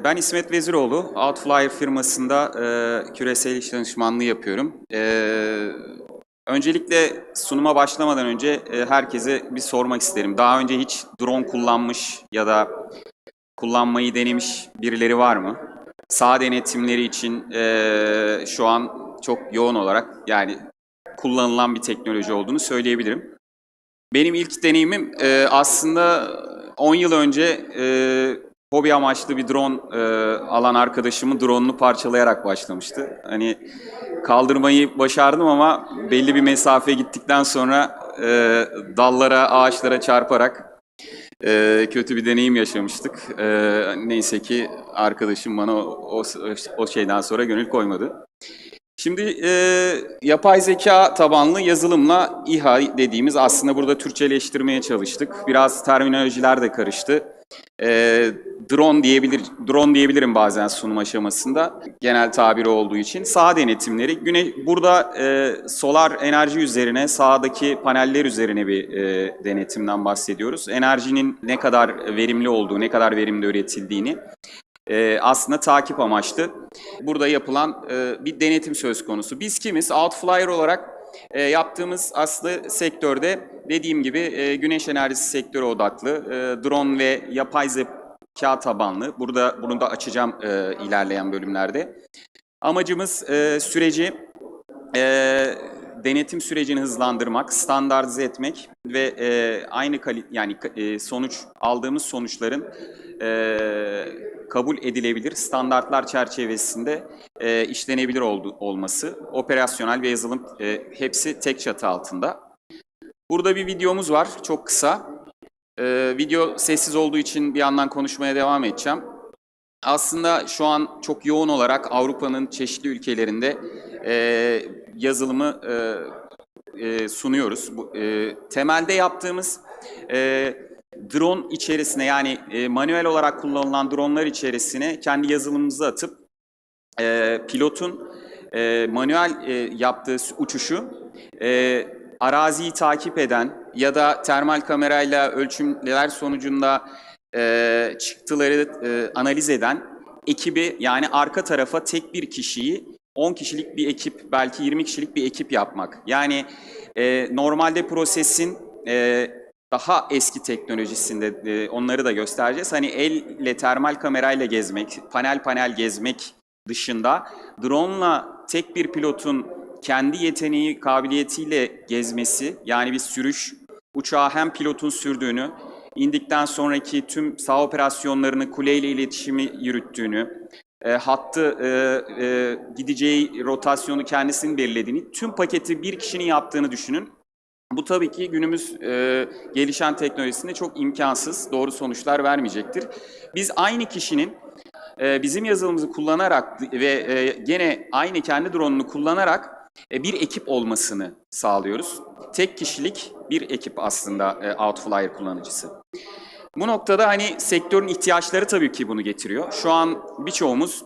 Ben İsmet Veziroğlu, Outflyer firmasında küresel iş danışmanlığı yapıyorum. Öncelikle sunuma başlamadan önce herkese bir sormak isterim. Daha önce hiç drone kullanmış ya da kullanmayı denemiş birileri var mı? Saha denetimleri için şu an çok yoğun olarak yani kullanılan bir teknoloji olduğunu söyleyebilirim. Benim ilk deneyimim aslında 10 yıl önce hobi amaçlı bir drone alan arkadaşımın drone'unu parçalayarak başlamıştı. Hani kaldırmayı başardım ama belli bir mesafe gittikten sonra dallara, ağaçlara çarparak kötü bir deneyim yaşamıştık. Neyse ki arkadaşım bana o şeyden sonra gönül koymadı. Şimdi yapay zeka tabanlı yazılımla İHA dediğimiz aslında burada Türkçeleştirmeye çalıştık. Biraz terminolojiler de karıştı. E, drone diyebilirim bazen sunum aşamasında. Genel tabiri olduğu için. Saha denetimleri. Burada solar enerji üzerine, sahadaki paneller üzerine bir denetimden bahsediyoruz. Enerjinin ne kadar verimli olduğu, ne kadar verimli üretildiğini aslında takip amaçlı burada yapılan bir denetim söz konusu. Biz kimiz? Outflyer olarak yaptığımız aslında sektörde dediğim gibi güneş enerjisi sektörü odaklı, drone ve yapay zeka tabanlı. Bunu da açacağım ilerleyen bölümlerde. Amacımız süreci, denetim sürecini hızlandırmak, standartize etmek ve aldığımız sonuçların kabul edilebilir standartlar çerçevesinde işlenebilir olması, operasyonel ve yazılım hepsi tek çatı altında. Burada bir videomuz var, çok kısa. Video sessiz olduğu için bir yandan konuşmaya devam edeceğim. Aslında şu an çok yoğun olarak Avrupa'nın çeşitli ülkelerinde yazılımı sunuyoruz. Temelde yaptığımız drone içerisine yani manuel olarak kullanılan dronlar içerisine kendi yazılımımızı atıp pilotun manuel yaptığı uçuşu araziyi takip eden ya da termal kamerayla ölçümler sonucunda çıktıları analiz eden ekibi yani arka tarafa tek bir kişiyi 10 kişilik bir ekip belki 20 kişilik bir ekip yapmak. Yani normalde prosesin daha eski teknolojisinde onları da göstereceğiz. Hani elle termal kamerayla gezmek, panel panel gezmek dışında drone'la tek bir pilotun kendi yeteneği, kabiliyetiyle gezmesi yani bir sürüş uçağı hem pilotun sürdüğünü, indikten sonraki tüm saha operasyonlarını kuleyle iletişimi yürüttüğünü, gideceği rotasyonu kendisinin belirlediğini, tüm paketi bir kişinin yaptığını düşünün. Bu tabii ki günümüz gelişen teknolojisinde çok imkansız, doğru sonuçlar vermeyecektir. Biz aynı kişinin bizim yazılımımızı kullanarak ve gene aynı kendi drone'unu kullanarak bir ekip olmasını sağlıyoruz. Tek kişilik bir ekip aslında Outflyer kullanıcısı. Bu noktada hani sektörün ihtiyaçları tabii ki bunu getiriyor. Şu an birçoğumuz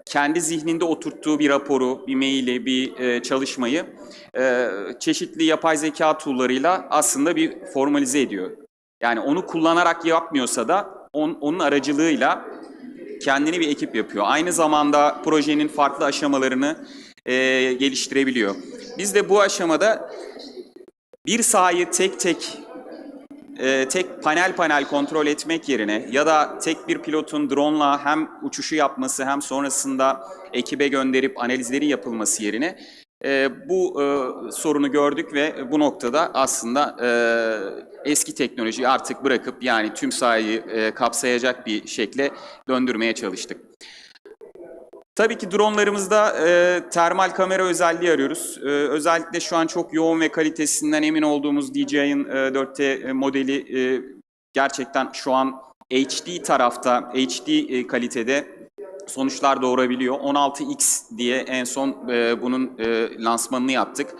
kendi zihninde oturttuğu bir raporu, bir maili, bir çalışmayı çeşitli yapay zeka tool'larıyla aslında bir formalize ediyor. Yani onu kullanarak yapmıyorsa da onun aracılığıyla kendini bir ekip yapıyor. Aynı zamanda projenin farklı aşamalarını geliştirebiliyor. Biz de bu aşamada bir sahayı tek panel panel kontrol etmek yerine ya da tek bir pilotun drone'la hem uçuşu yapması hem sonrasında ekibe gönderip analizleri yapılması yerine bu sorunu gördük ve bu noktada aslında eski teknolojiyi artık bırakıp yani tüm sahayı kapsayacak bir şekle döndürmeye çalıştık. Tabii ki dronlarımızda termal kamera özelliği arıyoruz. Özellikle şu an çok yoğun ve kalitesinden emin olduğumuz DJI'ın 4T modeli gerçekten şu an HD tarafta, HD kalitede sonuçlar doğurabiliyor. 16X diye en son bunun lansmanını yaptık.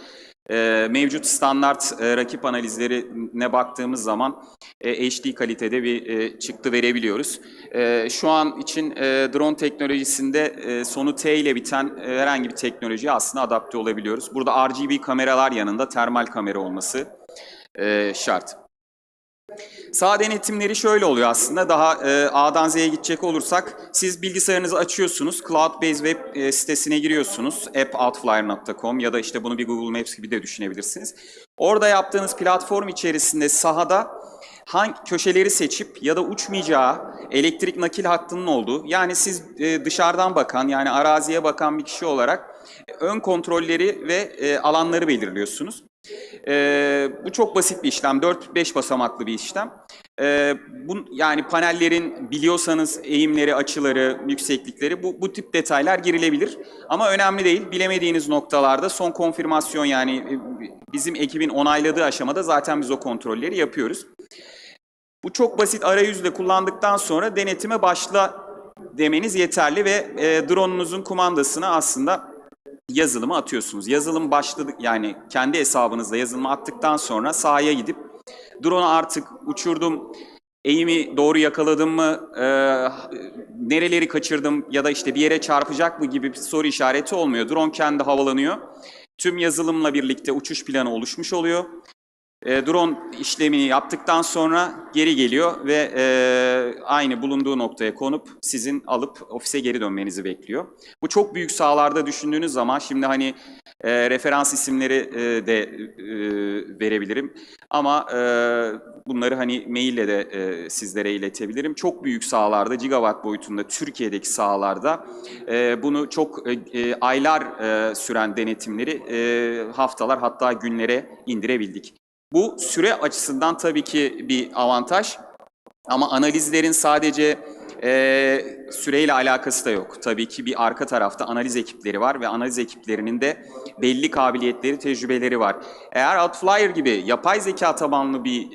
Mevcut standart rakip analizlerine baktığımız zaman HD kalitede bir çıktı verebiliyoruz. Şu an için drone teknolojisinde sonu T ile biten herhangi bir teknolojiye aslında adapte olabiliyoruz. Burada RGB kameralar yanında termal kamera olması şart. Saha denetimleri şöyle oluyor aslında. Daha A'dan Z'ye gidecek olursak, siz bilgisayarınızı açıyorsunuz, Cloud-based web sitesine giriyorsunuz, appoutflyer.com ya da işte bunu bir Google Maps gibi de düşünebilirsiniz. Orada yaptığınız platform içerisinde sahada hangi köşeleri seçip ya da uçmayacağı elektrik nakil hattının olduğu, yani siz dışarıdan bakan, yani araziye bakan bir kişi olarak ön kontrolleri ve alanları belirliyorsunuz. Bu çok basit bir işlem. 4-5 basamaklı bir işlem. Yani panellerin biliyorsanız eğimleri, açıları, yükseklikleri, bu tip detaylar girilebilir. Ama önemli değil. Bilemediğiniz noktalarda son konfirmasyon, yani bizim ekibin onayladığı aşamada zaten biz o kontrolleri yapıyoruz. Bu çok basit arayüzle kullandıktan sonra denetime başla demeniz yeterli ve drone'unuzun kumandasını aslında yazılımı atıyorsunuz. Yazılım başladı, yani kendi hesabınızda yazılımı attıktan sonra sahaya gidip drone'u artık uçurdum, eğimi doğru yakaladım mı, nereleri kaçırdım ya da işte bir yere çarpacak mı gibi bir soru işareti olmuyor. Drone kendi havalanıyor. Tüm yazılımla birlikte uçuş planı oluşmuş oluyor. Drone işlemini yaptıktan sonra geri geliyor ve aynı bulunduğu noktaya konup sizin alıp ofise geri dönmenizi bekliyor. Bu çok büyük sahalarda düşündüğünüz zaman, şimdi hani referans isimleri de verebilirim ama bunları hani maille de sizlere iletebilirim. Çok büyük sahalarda, gigawatt boyutunda, Türkiye'deki sahalarda bunu çok aylar süren denetimleri haftalar, hatta günlere indirebildik. Bu süre açısından tabii ki bir avantaj ama analizlerin sadece süreyle alakası da yok. Tabii ki bir arka tarafta analiz ekipleri var ve analiz ekiplerinin de belli kabiliyetleri, tecrübeleri var. Eğer Outflyer gibi yapay zeka tabanlı bir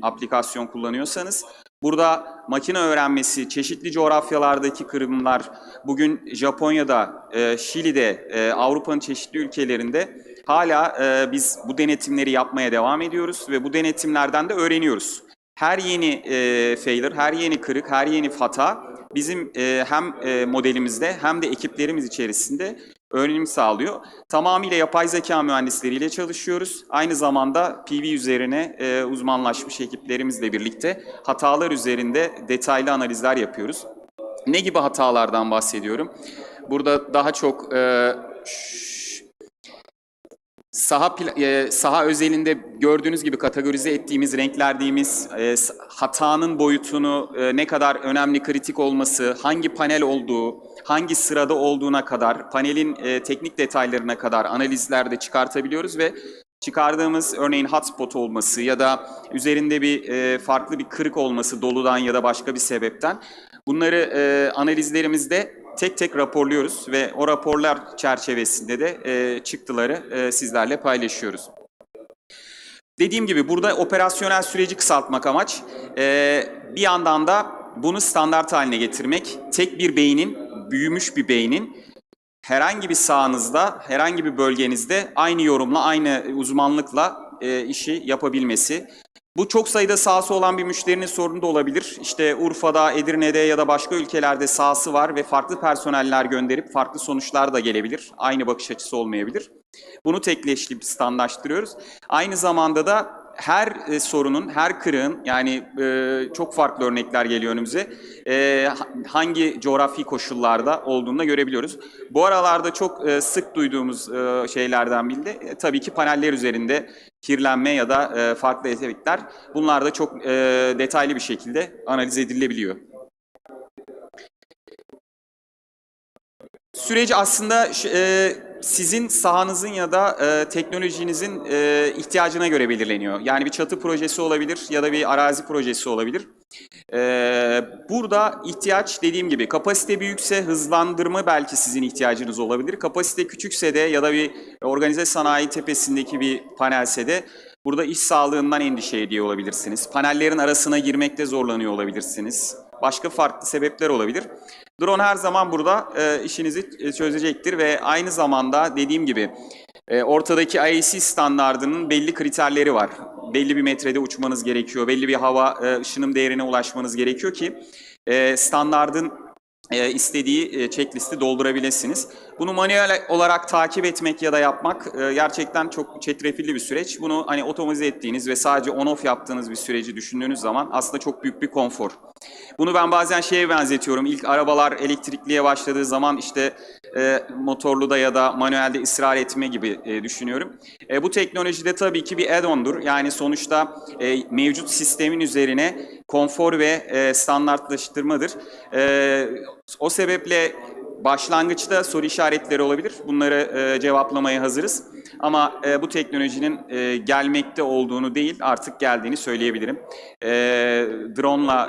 aplikasyon kullanıyorsanız, burada makine öğrenmesi, çeşitli coğrafyalardaki kırımlar, bugün Japonya'da, Şili'de, Avrupa'nın çeşitli ülkelerinde hala biz bu denetimleri yapmaya devam ediyoruz ve bu denetimlerden de öğreniyoruz. Her yeni failure, her yeni kırık, her yeni hata bizim hem modelimizde hem de ekiplerimiz içerisinde öğrenim sağlıyor. Tamamıyla yapay zeka mühendisleriyle çalışıyoruz. Aynı zamanda PV üzerine uzmanlaşmış ekiplerimizle birlikte hatalar üzerinde detaylı analizler yapıyoruz. Ne gibi hatalardan bahsediyorum? Burada daha çok saha özelinde gördüğünüz gibi kategorize ettiğimiz, renklerdiğimiz hatanın boyutunu, ne kadar önemli, kritik olması, hangi panel olduğu, hangi sırada olduğuna kadar, panelin teknik detaylarına kadar analizlerde çıkartabiliyoruz ve çıkardığımız, örneğin hotspot olması ya da üzerinde bir farklı bir kırık olması doludan ya da başka bir sebepten, bunları analizlerimizde tek tek raporluyoruz ve o raporlar çerçevesinde de çıktıları sizlerle paylaşıyoruz. Dediğim gibi burada operasyonel süreci kısaltmak amaç. Bir yandan da bunu standart haline getirmek. Tek bir beynin, büyümüş bir beynin herhangi bir sahanızda, herhangi bir bölgenizde aynı yorumla, aynı uzmanlıkla işi yapabilmesi. Bu çok sayıda sahası olan bir müşterinin sorunu da olabilir. İşte Urfa'da, Edirne'de ya da başka ülkelerde sahası var ve farklı personeller gönderip farklı sonuçlar da gelebilir. Aynı bakış açısı olmayabilir. Bunu tekleştirip standartlaştırıyoruz. Aynı zamanda da her sorunun, her kırığın, yani çok farklı örnekler geliyor önümüze, hangi coğrafi koşullarda olduğunu da görebiliyoruz. Bu aralarda çok sık duyduğumuz şeylerden biri de tabii ki paneller üzerinde kirlenme ya da farklı efektler. Bunlar da çok detaylı bir şekilde analiz edilebiliyor. Süreci aslında sizin sahanızın ya da teknolojinizin ihtiyacına göre belirleniyor. Yani bir çatı projesi olabilir ya da bir arazi projesi olabilir. Burada ihtiyaç, dediğim gibi, kapasite büyükse hızlandırma belki sizin ihtiyacınız olabilir. Kapasite küçükse de ya da bir organize sanayi tepesindeki bir panelse de burada iş sağlığından endişe ediyor olabilirsiniz. Panellerin arasına girmekte zorlanıyor olabilirsiniz. Başka farklı sebepler olabilir. Drone her zaman burada işinizi çözecektir ve aynı zamanda dediğim gibi ortadaki IAC standardının belli kriterleri var. Belli bir metrede uçmanız gerekiyor, belli bir hava ışınım değerine ulaşmanız gerekiyor ki standardın istediği checklisti doldurabilirsiniz. Bunu manuel olarak takip etmek ya da yapmak gerçekten çok çetrefilli bir süreç. Bunu hani otomatize ettiğiniz ve sadece on-off yaptığınız bir süreci düşündüğünüz zaman aslında çok büyük bir konfor. Bunu ben bazen şeye benzetiyorum. İlk arabalar elektrikliye başladığı zaman işte motorlu da ya da manuelde ısrar etme gibi düşünüyorum. Bu teknolojide tabii ki bir add-on'dur. Yani sonuçta mevcut sistemin üzerine konfor ve standartlaştırmadır. O sebeple başlangıçta soru işaretleri olabilir. Bunları cevaplamaya hazırız. Ama bu teknolojinin gelmekte olduğunu değil, artık geldiğini söyleyebilirim. Drone'la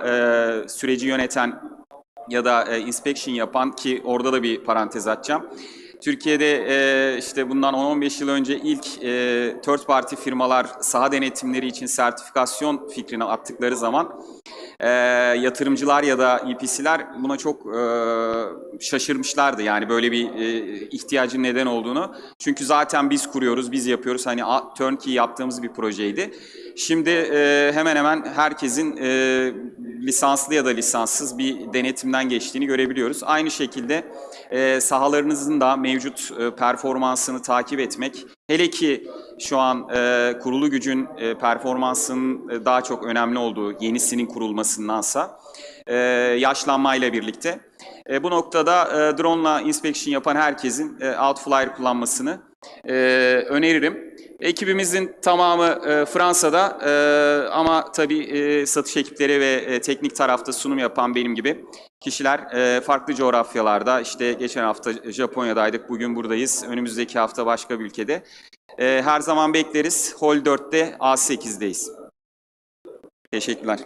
süreci yöneten ya da inspection yapan, ki orada da bir parantez açacağım. Türkiye'de işte bundan 10-15 yıl önce ilk third party firmalar saha denetimleri için sertifikasyon fikrini attıkları zaman yatırımcılar ya da EPC'ler buna çok şaşırmışlardı. Yani böyle bir ihtiyacın neden olduğunu. Çünkü zaten biz kuruyoruz, biz yapıyoruz. Hani turnkey yaptığımız bir projeydi. Şimdi hemen hemen herkesin lisanslı ya da lisanssız bir denetimden geçtiğini görebiliyoruz. Aynı şekilde sahalarınızın da mevcut performansını takip etmek, hele ki şu an kurulu gücün performansının daha çok önemli olduğu, yenisinin kurulmasındansa yaşlanmayla birlikte. Bu noktada drone'la inspection yapan herkesin Outflyer kullanmasını öneririm. Ekibimizin tamamı Fransa'da ama tabii satış ekipleri ve teknik tarafta sunum yapan benim gibi kişiler farklı coğrafyalarda, işte geçen hafta Japonya'daydık, bugün buradayız, önümüzdeki hafta başka bir ülkede. Her zaman bekleriz. Hall 4'te A8'deyiz. Teşekkürler.